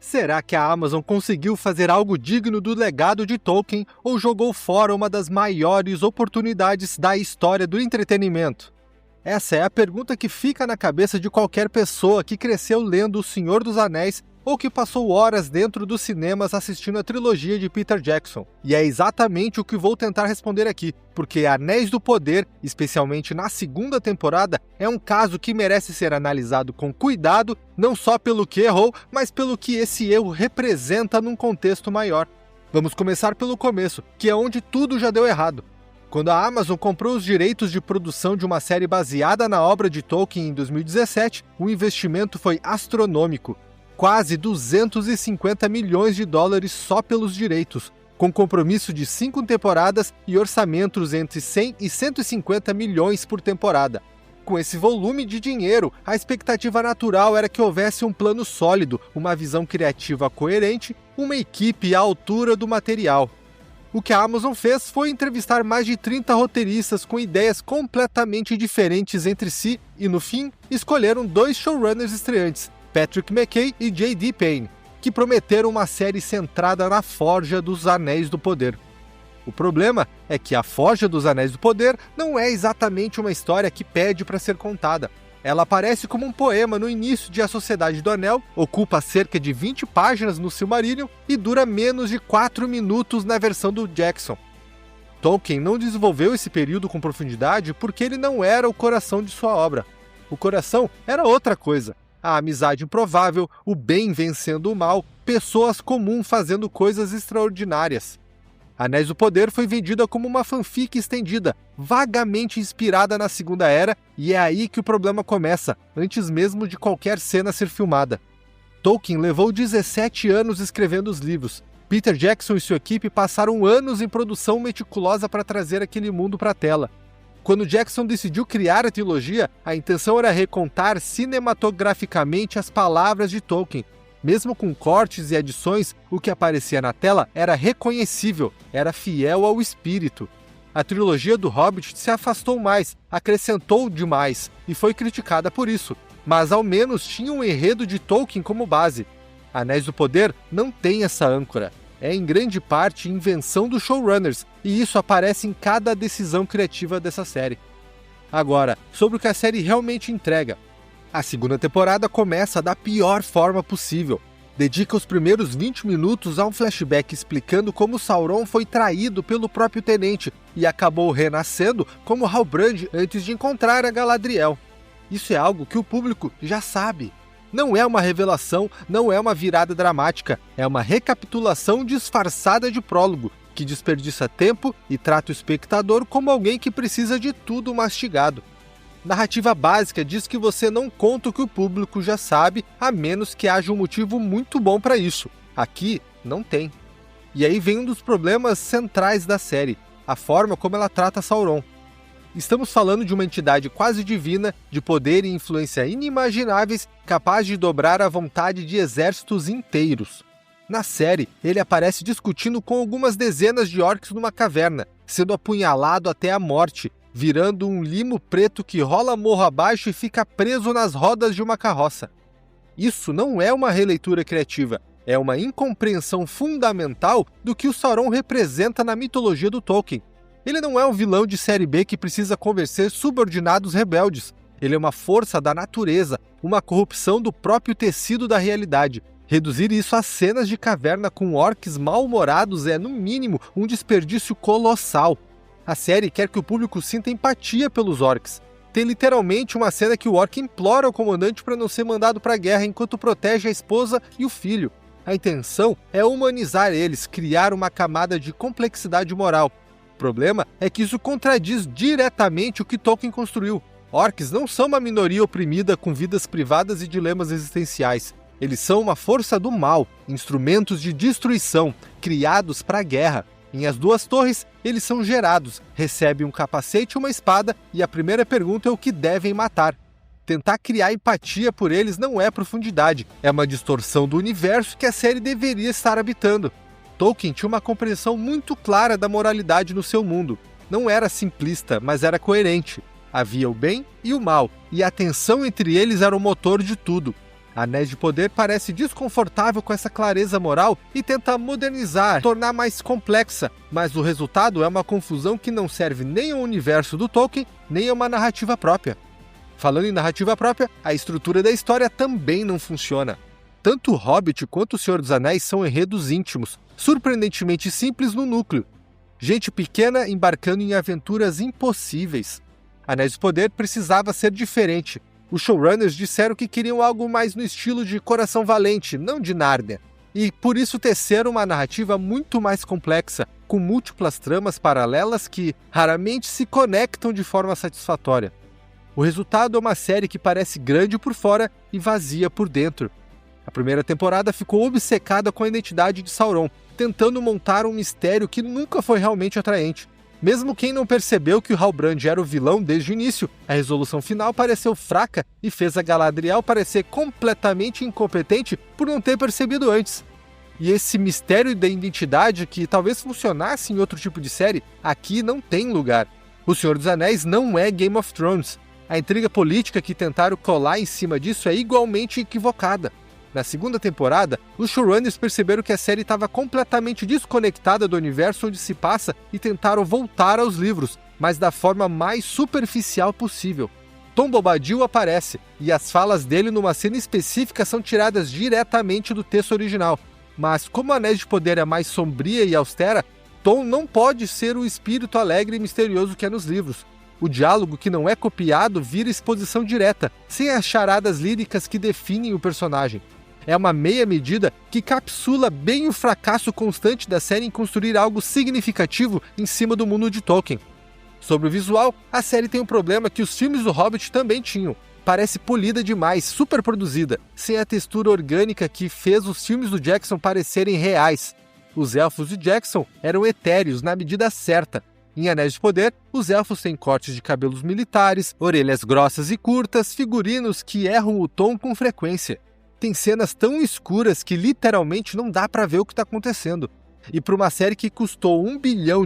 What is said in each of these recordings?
Será que a Amazon conseguiu fazer algo digno do legado de Tolkien ou jogou fora uma das maiores oportunidades da história do entretenimento? Essa é a pergunta que fica na cabeça de qualquer pessoa que cresceu lendo O Senhor dos Anéis ou que passou horas dentro dos cinemas assistindo a trilogia de Peter Jackson. E é exatamente o que vou tentar responder aqui, porque Anéis do Poder, especialmente na segunda temporada, é um caso que merece ser analisado com cuidado, não só pelo que errou, mas pelo que esse erro representa num contexto maior. Vamos começar pelo começo, que é onde tudo já deu errado. Quando a Amazon comprou os direitos de produção de uma série baseada na obra de Tolkien em 2017, o investimento foi astronômico. Quase 250 milhões de dólares só pelos direitos, com compromisso de 5 temporadas e orçamentos entre 100 e 150 milhões por temporada. Com esse volume de dinheiro, a expectativa natural era que houvesse um plano sólido, uma visão criativa coerente, uma equipe à altura do material. O que a Amazon fez foi entrevistar mais de 30 roteiristas com ideias completamente diferentes entre si e, no fim, escolheram 2 showrunners estreantes, Patrick McKay e J.D. Payne, que prometeram uma série centrada na Forja dos Anéis do Poder. O problema é que a Forja dos Anéis do Poder não é exatamente uma história que pede para ser contada. Ela aparece como um poema no início de A Sociedade do Anel, ocupa cerca de 20 páginas no Silmarillion e dura menos de 4 minutos na versão do Jackson. Tolkien não desenvolveu esse período com profundidade porque ele não era o coração de sua obra. O coração era outra coisa. A amizade improvável, o bem vencendo o mal, pessoas comuns fazendo coisas extraordinárias. Anéis do Poder foi vendida como uma fanfic estendida, vagamente inspirada na Segunda Era, e é aí que o problema começa, antes mesmo de qualquer cena ser filmada. Tolkien levou 17 anos escrevendo os livros. Peter Jackson e sua equipe passaram anos em produção meticulosa para trazer aquele mundo para a tela. Quando Jackson decidiu criar a trilogia, a intenção era recontar cinematograficamente as palavras de Tolkien. Mesmo com cortes e adições, o que aparecia na tela era reconhecível, era fiel ao espírito. A trilogia do Hobbit se afastou mais, acrescentou demais e foi criticada por isso, mas ao menos tinha um enredo de Tolkien como base. Anéis do Poder não tem essa âncora. É em grande parte invenção dos showrunners, e isso aparece em cada decisão criativa dessa série. Agora, sobre o que a série realmente entrega. A segunda temporada começa da pior forma possível. Dedica os primeiros 20 minutos a um flashback explicando como Sauron foi traído pelo próprio Tenente e acabou renascendo como Halbrand antes de encontrar a Galadriel. Isso é algo que o público já sabe. Não é uma revelação, não é uma virada dramática, é uma recapitulação disfarçada de prólogo, que desperdiça tempo e trata o espectador como alguém que precisa de tudo mastigado. Narrativa básica diz que você não conta o que o público já sabe, a menos que haja um motivo muito bom para isso. Aqui, não tem. E aí vem um dos problemas centrais da série, a forma como ela trata Sauron. Estamos falando de uma entidade quase divina, de poder e influência inimagináveis, capaz de dobrar a vontade de exércitos inteiros. Na série, ele aparece discutindo com algumas dezenas de orcs numa caverna, sendo apunhalado até a morte, virando um limo preto que rola morro abaixo e fica preso nas rodas de uma carroça. Isso não é uma releitura criativa, é uma incompreensão fundamental do que o Sauron representa na mitologia do Tolkien. Ele não é um vilão de série B que precisa convencer subordinados rebeldes. Ele é uma força da natureza, uma corrupção do próprio tecido da realidade. Reduzir isso a cenas de caverna com orcs mal-humorados é, no mínimo, um desperdício colossal. A série quer que o público sinta empatia pelos orcs. Tem literalmente uma cena que o orc implora ao comandante para não ser mandado para a guerra enquanto protege a esposa e o filho. A intenção é humanizar eles, criar uma camada de complexidade moral. O problema é que isso contradiz diretamente o que Tolkien construiu. Orcs não são uma minoria oprimida com vidas privadas e dilemas existenciais. Eles são uma força do mal, instrumentos de destruição, criados para a guerra. Em As Duas Torres, eles são gerados, recebem um capacete e uma espada, e a primeira pergunta é o que devem matar. Tentar criar empatia por eles não é profundidade, é uma distorção do universo que a série deveria estar habitando. Tolkien tinha uma compreensão muito clara da moralidade no seu mundo. Não era simplista, mas era coerente. Havia o bem e o mal, e a tensão entre eles era o motor de tudo. Anéis de Poder parece desconfortável com essa clareza moral e tenta modernizar, tornar mais complexa, mas o resultado é uma confusão que não serve nem ao universo do Tolkien, nem a uma narrativa própria. Falando em narrativa própria, a estrutura da história também não funciona. Tanto o Hobbit quanto o Senhor dos Anéis são enredos íntimos, surpreendentemente simples no núcleo. Gente pequena embarcando em aventuras impossíveis. Anéis de Poder precisava ser diferente. Os showrunners disseram que queriam algo mais no estilo de Coração Valente, não de Nárnia. E por isso teceram uma narrativa muito mais complexa, com múltiplas tramas paralelas que raramente se conectam de forma satisfatória. O resultado é uma série que parece grande por fora e vazia por dentro. A primeira temporada ficou obcecada com a identidade de Sauron, tentando montar um mistério que nunca foi realmente atraente. Mesmo quem não percebeu que o Halbrand era o vilão desde o início, a resolução final pareceu fraca e fez a Galadriel parecer completamente incompetente por não ter percebido antes. E esse mistério da identidade, que talvez funcionasse em outro tipo de série, aqui não tem lugar. O Senhor dos Anéis não é Game of Thrones. A intriga política que tentaram colar em cima disso é igualmente equivocada. Na segunda temporada, os showrunners perceberam que a série estava completamente desconectada do universo onde se passa e tentaram voltar aos livros, mas da forma mais superficial possível. Tom Bombadil aparece, e as falas dele numa cena específica são tiradas diretamente do texto original. Mas como Anéis de Poder é mais sombria e austera, Tom não pode ser o espírito alegre e misterioso que é nos livros. O diálogo que não é copiado vira exposição direta, sem as charadas líricas que definem o personagem. É uma meia-medida que capsula bem o fracasso constante da série em construir algo significativo em cima do mundo de Tolkien. Sobre o visual, a série tem um problema que os filmes do Hobbit também tinham. Parece polida demais, superproduzida, sem a textura orgânica que fez os filmes do Jackson parecerem reais. Os elfos de Jackson eram etéreos na medida certa. Em Anéis de Poder, os elfos têm cortes de cabelos militares, orelhas grossas e curtas, figurinos que erram o tom com frequência. Tem cenas tão escuras que literalmente não dá para ver o que está acontecendo. E para uma série que custou $1 bilhão,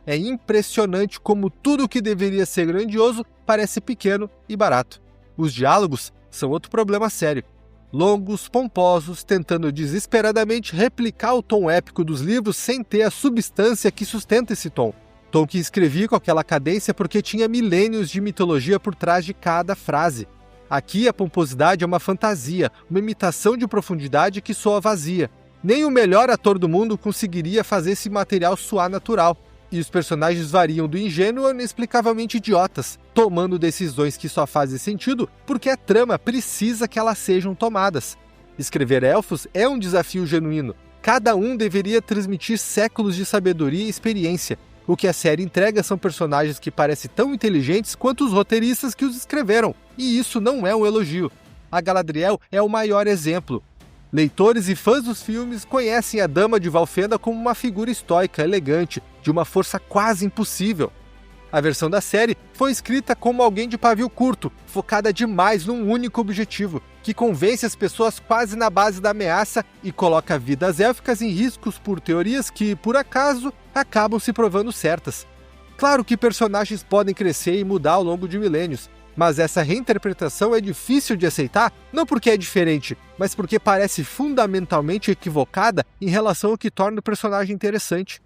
é impressionante como tudo que deveria ser grandioso parece pequeno e barato. Os diálogos são outro problema sério. Longos, pomposos, tentando desesperadamente replicar o tom épico dos livros sem ter a substância que sustenta esse tom. Tom que escrevia com aquela cadência porque tinha milênios de mitologia por trás de cada frase. Aqui a pomposidade é uma fantasia, uma imitação de profundidade que soa vazia. Nem o melhor ator do mundo conseguiria fazer esse material soar natural. E os personagens variam do ingênuo a inexplicavelmente idiotas, tomando decisões que só fazem sentido porque a trama precisa que elas sejam tomadas. Escrever elfos é um desafio genuíno. Cada um deveria transmitir séculos de sabedoria e experiência. O que a série entrega são personagens que parecem tão inteligentes quanto os roteiristas que os escreveram. E isso não é um elogio. A Galadriel é o maior exemplo. Leitores e fãs dos filmes conhecem a Dama de Valfenda como uma figura estoica, elegante, de uma força quase impossível. A versão da série foi escrita como alguém de pavio curto, focada demais num único objetivo, que convence as pessoas quase na base da ameaça e coloca vidas élficas em riscos por teorias que, por acaso, acabam se provando certas. Claro que personagens podem crescer e mudar ao longo de milênios, mas essa reinterpretação é difícil de aceitar, não porque é diferente, mas porque parece fundamentalmente equivocada em relação ao que torna o personagem interessante.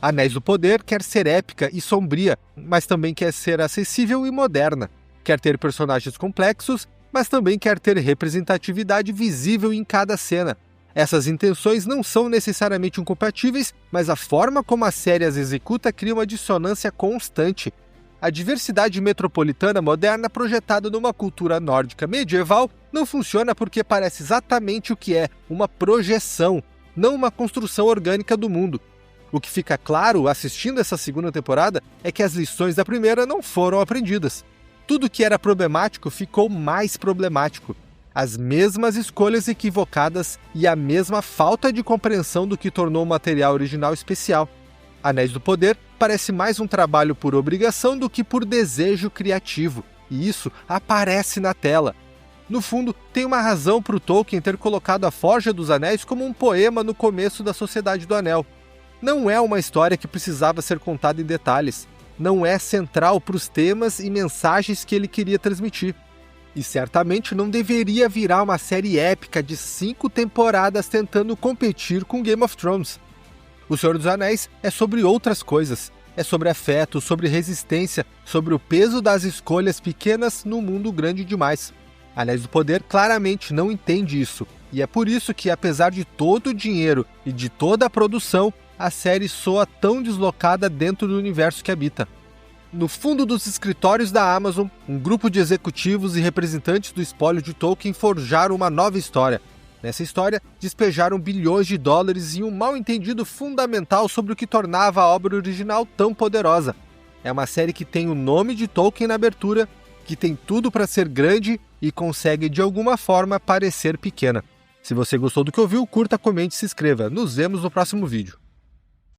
Anéis do Poder quer ser épica e sombria, mas também quer ser acessível e moderna. Quer ter personagens complexos, mas também quer ter representatividade visível em cada cena. Essas intenções não são necessariamente incompatíveis, mas a forma como a série as executa cria uma dissonância constante. A diversidade metropolitana moderna projetada numa cultura nórdica medieval não funciona porque parece exatamente o que é, uma projeção, não uma construção orgânica do mundo. O que fica claro assistindo essa segunda temporada é que as lições da primeira não foram aprendidas. Tudo que era problemático ficou mais problemático. As mesmas escolhas equivocadas e a mesma falta de compreensão do que tornou o material original especial. Anéis do Poder parece mais um trabalho por obrigação do que por desejo criativo, e isso aparece na tela. No fundo, tem uma razão para o Tolkien ter colocado a Forja dos Anéis como um poema no começo da Sociedade do Anel. Não é uma história que precisava ser contada em detalhes. Não é central para os temas e mensagens que ele queria transmitir. E certamente não deveria virar uma série épica de 5 temporadas tentando competir com Game of Thrones. O Senhor dos Anéis é sobre outras coisas. É sobre afeto, sobre resistência, sobre o peso das escolhas pequenas no mundo grande demais. Anéis do Poder claramente não entende isso, e é por isso que, apesar de todo o dinheiro e de toda a produção, a série soa tão deslocada dentro do universo que habita. No fundo dos escritórios da Amazon, um grupo de executivos e representantes do espólio de Tolkien forjaram uma nova história. Nessa história, despejaram bilhões de dólares em um mal-entendido fundamental sobre o que tornava a obra original tão poderosa. É uma série que tem o nome de Tolkien na abertura, que tem tudo para ser grande e consegue de alguma forma parecer pequena. Se você gostou do que ouviu, curta, comente e se inscreva. Nos vemos no próximo vídeo.